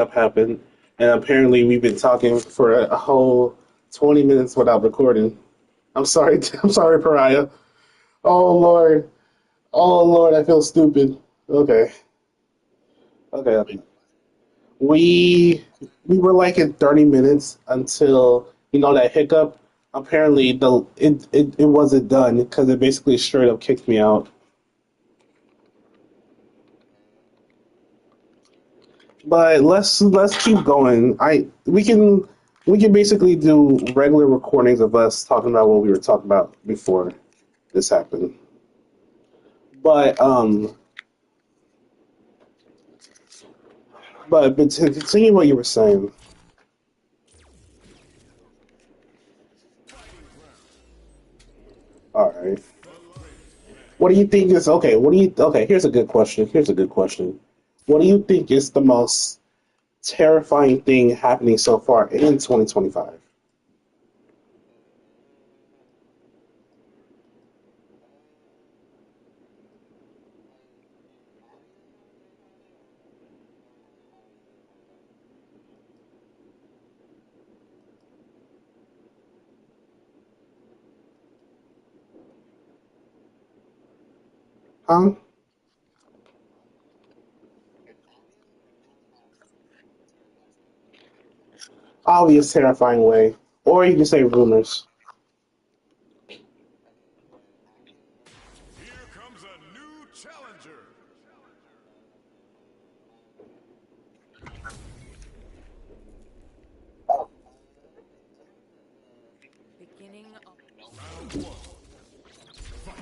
Up happened, and apparently we've been talking for a whole 20 minutes without recording. I'm sorry, I'm sorry, Pariah. Oh Lord, oh Lord, I feel stupid. Okay, okay. We were like in 30 minutes until that hiccup. Apparently, it wasn't done because it basically straight up kicked me out. But let's keep going. We can basically do regular recordings of us talking about what we were talking about before this happened. But but to continue what you were saying. All right. What do you think is okay? What do you okay? Here's a good question. Here's a good question. What do you think is the most terrifying thing happening so far in 2025? Huh? Obvious terrifying way, or you can say rumors. Here comes a new challenger. Beginning of Round one. Fight.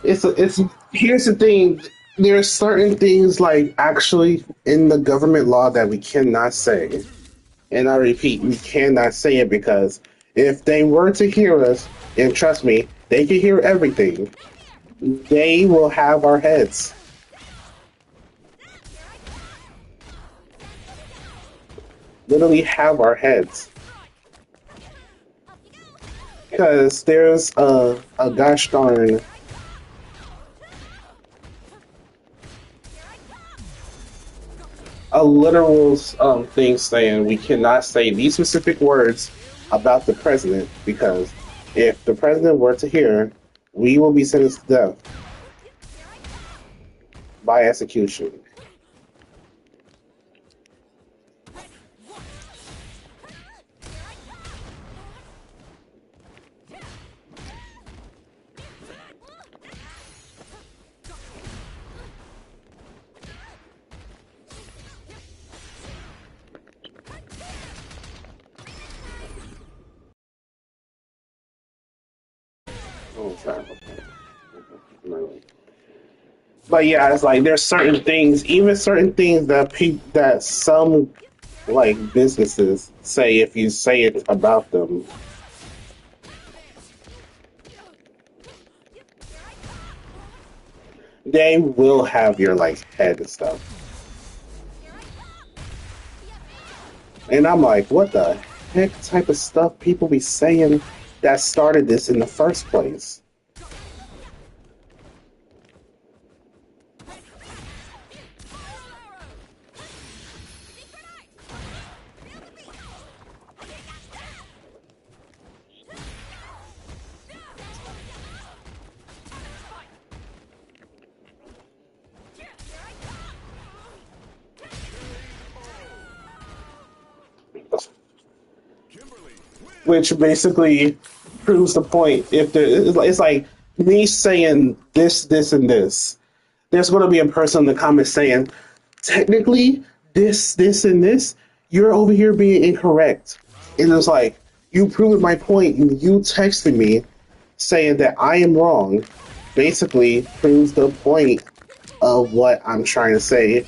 It's here's the thing. There are certain things like actually in the government law that we cannot say. And I repeat, we cannot say it because if they were to hear us, and trust me, they can hear everything, they will have our heads. Literally have our heads. Because there's a gosh darn a literal thing saying we cannot say these specific words about the president because if the president were to hear, we will be sentenced to death by execution. Oh, sorry. But yeah, it's like there's certain things, even certain things that some like businesses say if you say it about them, they will have your like head and stuff. And I'm like, what the heck type of stuff people be saying that started this in the first place? Kimberly Which wins. basically proves the point. If there, it's like me saying this, and this. There's going to be a person in the comments saying, technically, this, and this. You're over here being incorrect, and it's like you proved my point. You texted me. saying that I am wrong basically proves the point of what I'm trying to say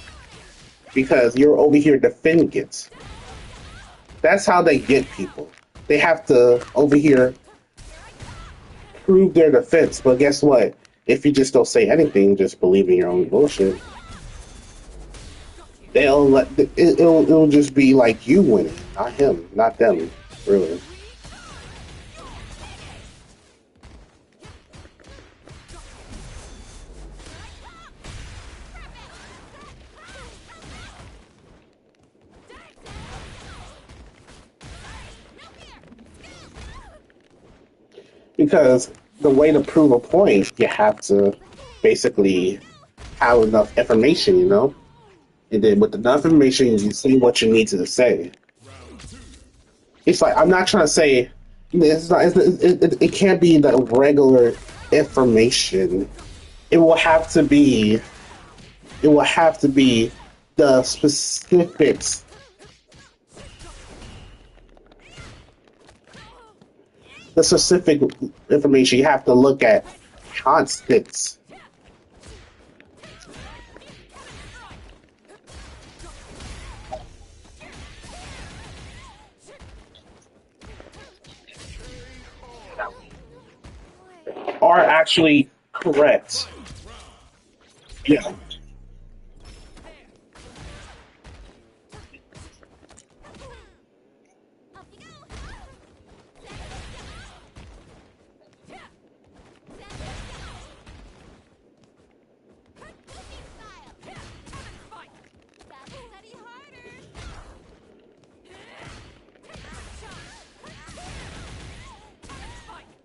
because you're over here defending it. That's how they get people. They have to over here prove their defense. But guess what? If you just don't say anything, just believe in your own bullshit, they'll let it'll just be like you winning, not him, not them, really. Because the way to prove a point, you have to basically have enough information, you know? And then with enough information, you say what you need to say. It's like, I'm not trying to say, it's not, it can't be the regular information. It will have to be, it will have to be the specifics. The specific information you have to look at constants. Are actually correct. Yeah.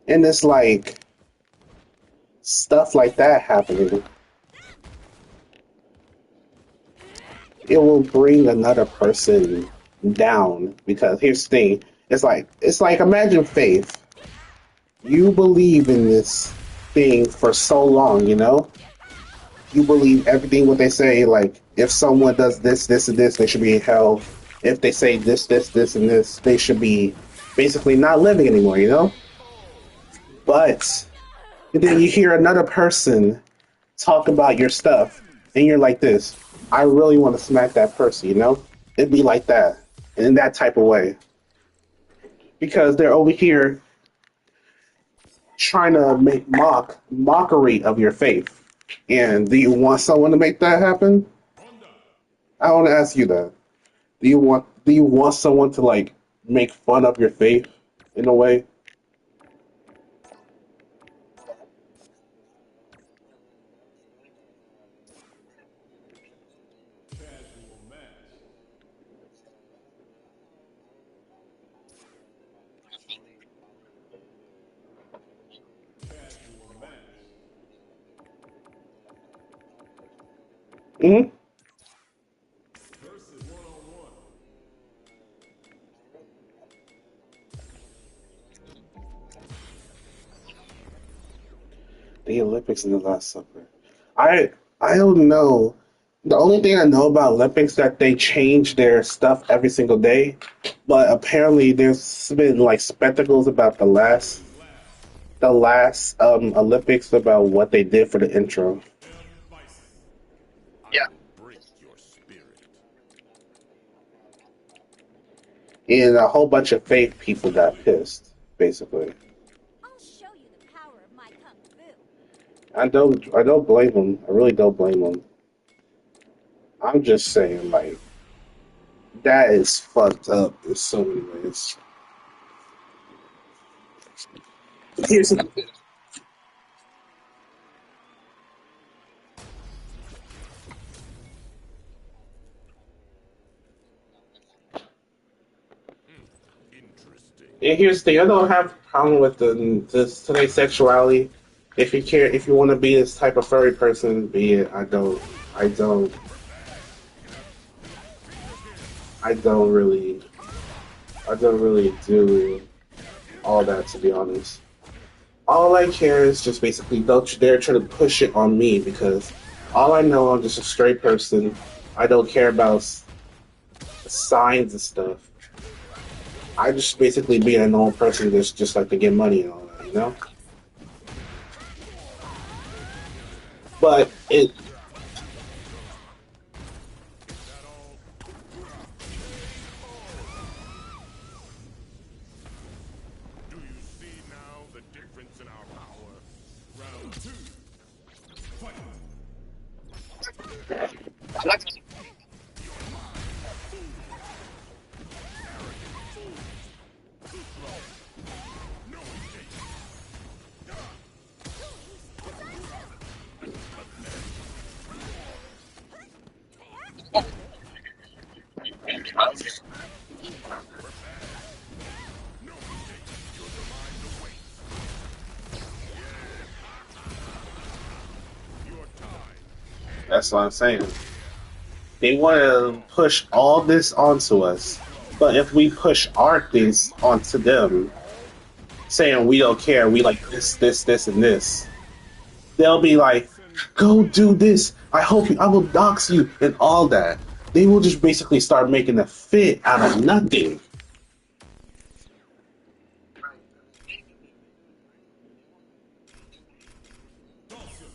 And it's like stuff like that happening. It will bring another person down because here's the thing. It's like imagine faith. You believe in this thing for so long, you know? You believe everything what they say, like if someone does this, this, and this, they should be in hell. If they say this, this, this, and this, they should be basically not living anymore, you know? But then you hear another person talk about your stuff, and you're like this. I really want to smack that person, you know? It'd be like that, in that type of way. Because they're over here trying to make mockery of your faith. And do you want someone to make that happen? I want to ask you that. Do you want someone to like make fun of your faith in a way? Casual match. Casual match. Hmm. Versus one-on-one. The Olympics and the Last Supper. I don't know. The only thing I know about Olympics that they change their stuff every single day, but apparently there's been like spectacles about the last Olympics about what they did for the intro. M. Bison. I Yeah. will break your spirit. And a whole bunch of fake people got pissed, basically. I'll show you the power of my kung fu. I don't blame them. I really don't blame them. I'm just saying, like, that is fucked up in so many ways. Here's the Interesting. And here's the thing: I don't have a problem with this today's sexuality. If you care, if you want to be this type of furry person, be it. I don't. I don't. I don't really. I don't really do all that, to be honest. All I care is just basically don't you dare try to push it on me because all I know, I'm just a straight person. I don't care about signs and stuff. I just basically being a normal person that's just like to get money and all that, you know? but it Do you see now the difference in our power? Round two. Fight. Your time. that's what I'm saying. They want to push all this onto us, but if we push our things onto them, saying we don't care, we like this, and this, they'll be like, "Go do this. I hope you. I will dox you and all that." They will just basically start making a fit out of nothing.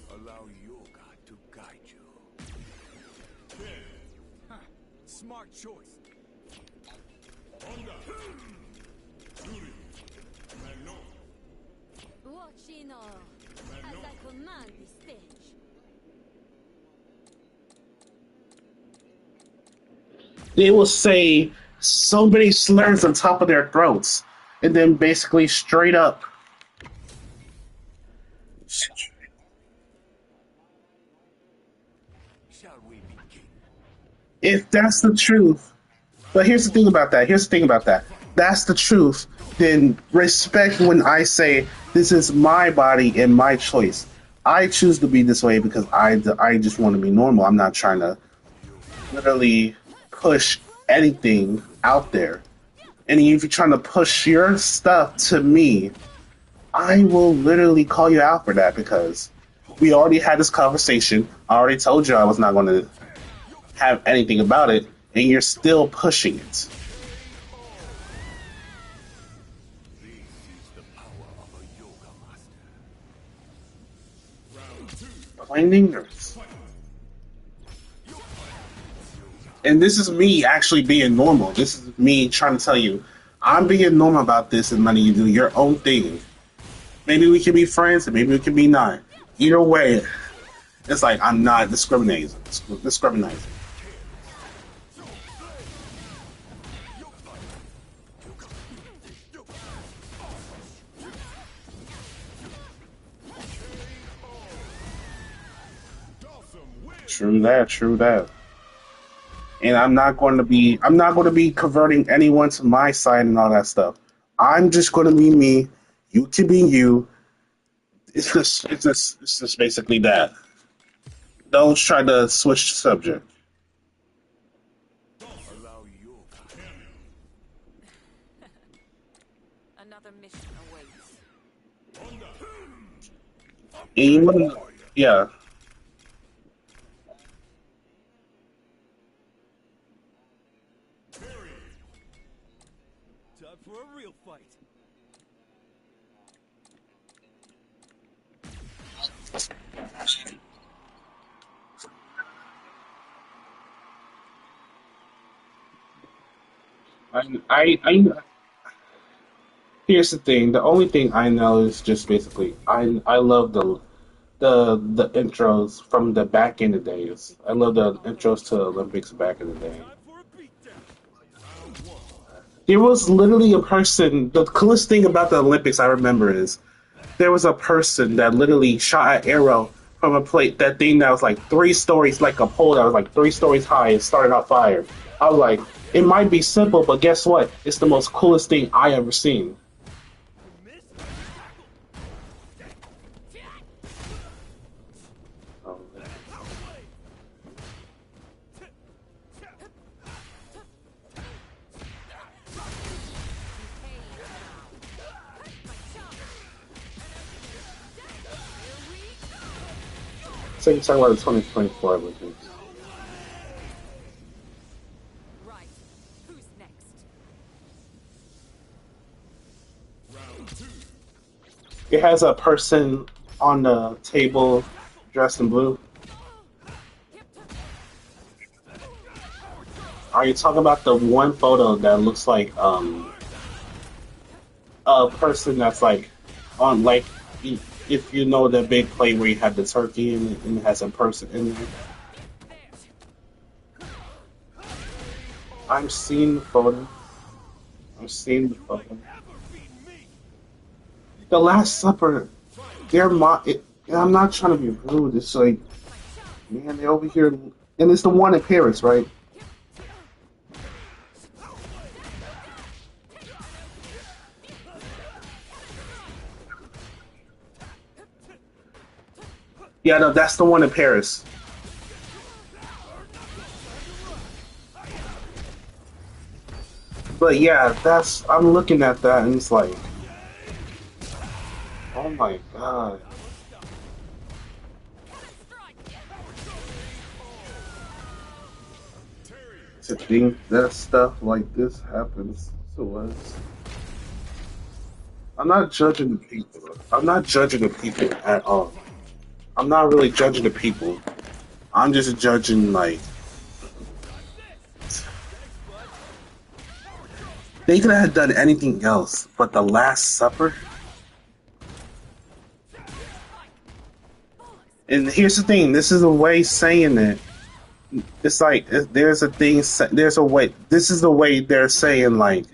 Allow yoga to guide you. Huh. Smart choice. Honda. Yuri. Magno. Watching as I command the stage. They will say so many slurs on top of their throats, and then basically straight up. Shall we begin? If that's the truth, but here's the thing about that. Here's the thing about that. That's the truth. Then respect when I say this is my body and my choice. I choose to be this way because I just want to be normal. I'm not trying to literally push anything out there. And if you're trying to push your stuff to me, I will literally call you out for that because we already had this conversation. I already told you I was not going to have anything about it, and you're still pushing it. This is the power of a yoga master. Round two. Plain ignorance. And this is me actually being normal. This is me trying to tell you, I'm being normal about this and letting you do your own thing. Maybe we can be friends, and maybe we can be not. Either way, it's like I'm not discriminating. Discriminating. Dawson win. True that. True that. And I'm not going to be converting anyone to my side and all that stuff. I'm just going to be me. You can be you. It's just basically that. Don't try to switch the subject. Allow yoga. Another mission awaits. Honda. And you wouldn't, yeah. Time for a real fight. I here's the thing. The only thing I know is just basically I love the intros from the back in the days. I love the intros to the Olympics back in the day. Time for a beatdown. Round one. There was literally a person. The coolest thing about the Olympics I remember is there was a person that literally shot an arrow from a plate. That thing that was like 3 stories, like a pole that was like 3 stories high, and started on fire. I was like, it might be simple, but guess what? It's the most coolest thing I ever seen. So you're talking about the 2024 Olympics. Right. Who's next? It has a person on the table dressed in blue. Are you talking about the one photo that looks like a person that's like on like if you know the big plate where you have the turkey and it has a person in there? I'm seeing the photo. I'm seeing the photo. The Last Supper. And I'm not trying to be rude. It's like, man, they're over here, and it's the one in Paris, right? Yeah, no, that's the one in Paris. But yeah, that's I'm looking at that and it's like, oh my god. To think that stuff like this happens to us. I'm not judging the people. I'm not judging the people at all. I'm not really judging the people. I'm just judging like they could have done anything else, but the Last Supper. And here's the thing: this is a way saying it. It's like there's a thing. There's a way. This is the way they're saying like